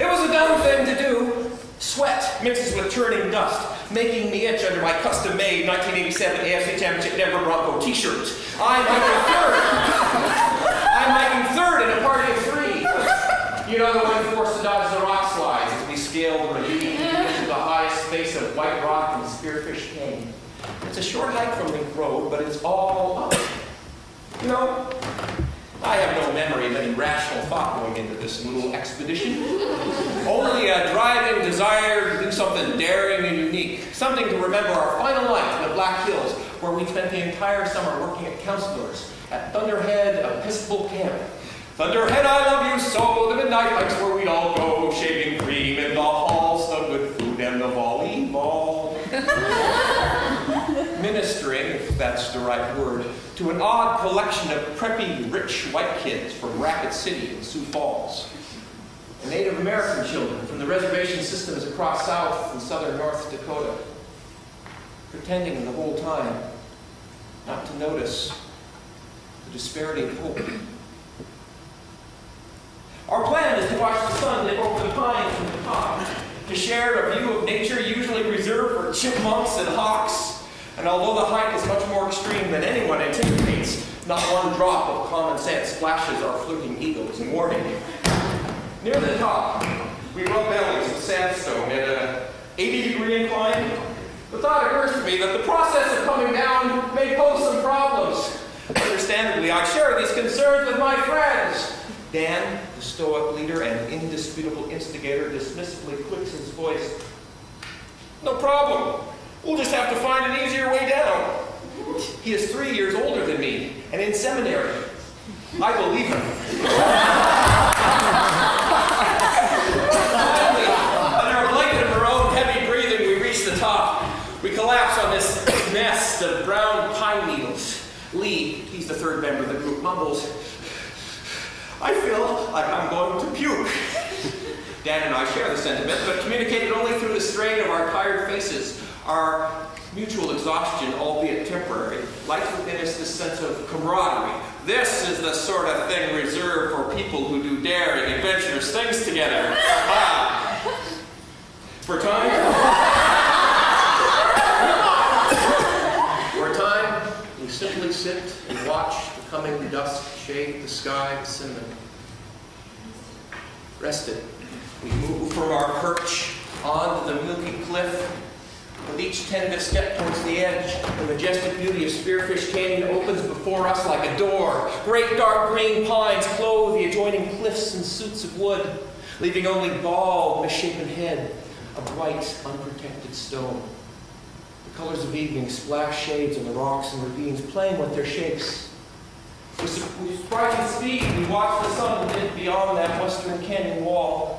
It was a dumb thing to do. Sweat mixes with churning dust, making me itch under my custom-made 1987 AFC Championship Denver Bronco t-shirt. I'm hiking third in a party of three. You know, the one forced to dodge the rock slides as we scaled the ravine into the highest face of White Rock and Spearfish Canyon. It's a short hike from Link Road, but it's all up. You know, I have no memory of any rational thought going into this little expedition. Only a driving desire to do something daring and unique. Something to remember our final night in the Black Hills, where we spent the entire summer working at counselors at Thunderhead Episcopal Camp. Thunderhead, I love you so, the midnight hikes where we'd all go, shaving cream in the halls, the good food and the volleyball. Ministering, if that's the right word, to an odd collection of preppy, rich white kids from Rapid City and Sioux Falls. And Native American children from the reservation systems across South and Southern North Dakota. Pretending the whole time not to notice the disparity of hope. Our plan is to watch the sun dip over the pines from the top, to share a view of nature usually reserved for chipmunks and hawks. And although the hike is much more extreme than anyone anticipates, not one drop of common sense flashes our flirting egos in warning. Near the top, we rub bellies with sandstone at an 80-degree incline. The thought occurs to me that the process of coming down may pose some problems. Understandably, I share these concerns with my friends. Dan, the stoic leader and indisputable instigator, dismissively clicks his voice. No problem. We'll just have to find an easier way down. He is 3 years older than me and in seminary. I believe him. Finally, under a blanket of our own heavy breathing, we reach the top. We collapse on this nest of brown pine needles. Lee, he's the third member of the group, mumbles, I feel like I'm going to puke. Dan and I share the sentiment, but communicate it only through the strain of our tired faces. Our mutual exhaustion, albeit temporary, lights within us this sense of camaraderie. This is the sort of thing reserved for people who do daring, adventurous things together. For a time, we simply sit and watch the coming dusk shade the sky with cinnamon. Rested, we move from our perch onto the milky cliff. With each tentative step towards the edge, the majestic beauty of Spearfish Canyon opens before us like a door. Great dark green pines clothe the adjoining cliffs in suits of wood, leaving only bald, misshapen head of white, unprotected stone. The colors of evening splash shades on the rocks and ravines, playing with their shapes. With surprising speed, we watch the sun dip beyond that western canyon wall.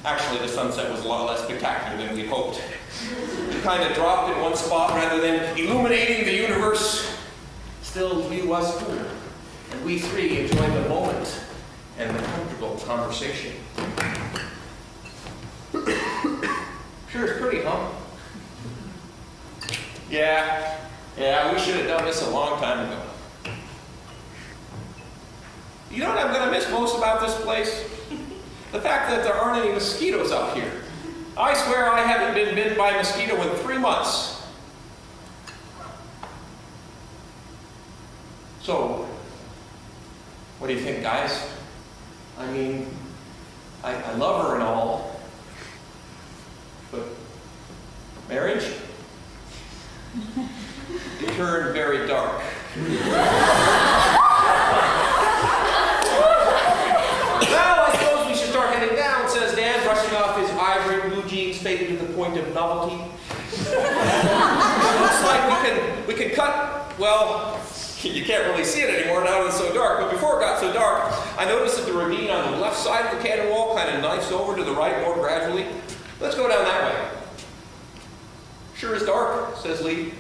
Actually, the sunset was a lot less spectacular than we'd hoped. It kind of dropped in one spot rather than illuminating the universe. Still, the view was cooler, and we three enjoyed the moment and the comfortable conversation. Sure is pretty, huh? Yeah, we should have done this a long time ago. You know what I'm going to miss most about this place? The fact that there aren't any mosquitoes up here. I swear I haven't been bitten by a mosquito in 3 months. So, what do you think, guys? I mean, I love her and all, but marriage? It turned very dark. Brushing off his ivory blue jeans faded to the point of novelty. Looks like we can cut, well, you can't really see it anymore now that it's so dark, but before it got so dark, I noticed that the ravine on the left side of the canyon wall kind of knifes over to the right more gradually. Let's go down that way. Sure is dark, says Lee.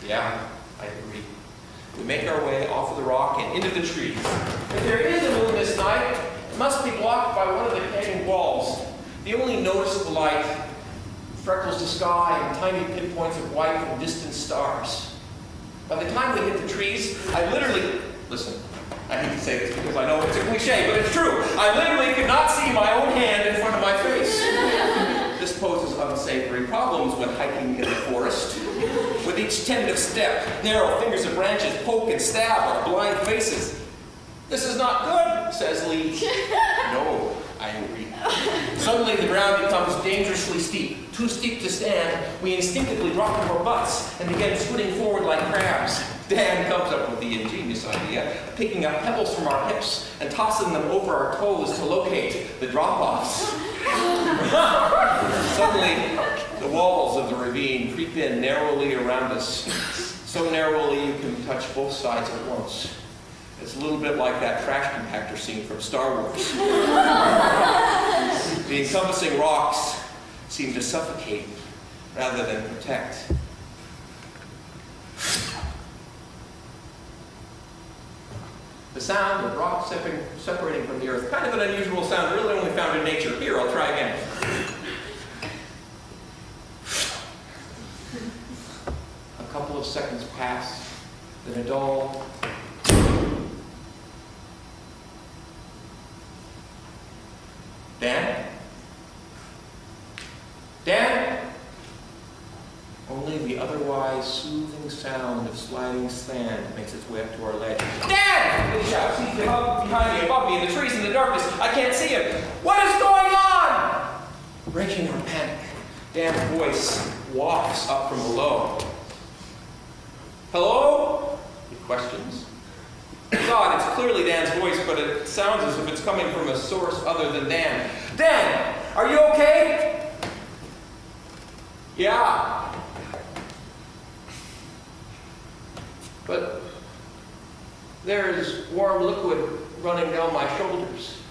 Yeah, I agree. We make our way off of the rock and into the trees. If there is a moon this night, it must be blocked by one of the canyon walls. The only noticeable light freckles the sky and tiny pinpoints of white from distant stars. By the time we hit the trees, I literally, listen, I hate to say this because I know it's a cliche, but it's true. I literally could not see see my own hand in front of my face. This poses unsavory problems when hiking in the forest. With each tentative step, narrow fingers and branches poke and stab our blind faces. This is not good, says Lee. No, I agree. Suddenly the ground becomes dangerously steep. Too steep to stand, we instinctively drop to our butts and begin scooting forward like crabs. Dan comes up with the ingenious idea of picking up pebbles from our hips and tossing them over our toes to locate the drop-offs. Suddenly, the walls of the ravine creep in narrowly around us, so narrowly you can touch both sides at once. It's a little bit like that trash compactor scene from Star Wars. The encompassing rocks seem to suffocate rather than protect. The sound of rocks separating from the earth, kind of an unusual sound, really only found in nature. Here, I'll try again. A couple of seconds pass, then a dull Dan? Dan? Only the otherwise soothing sound of sliding sand makes its way up to our ledge. Dan! We shout. He's behind me, above me, in the trees, in the darkness. I can't see him. What is going on? Breaking our panic, Dan's voice wafts up from below. Hello? He questions. God, it's clearly Dan's voice, but it sounds as if it's coming from a source other than Dan. Dan, are you okay? Yeah. But there's warm liquid running down my shoulders.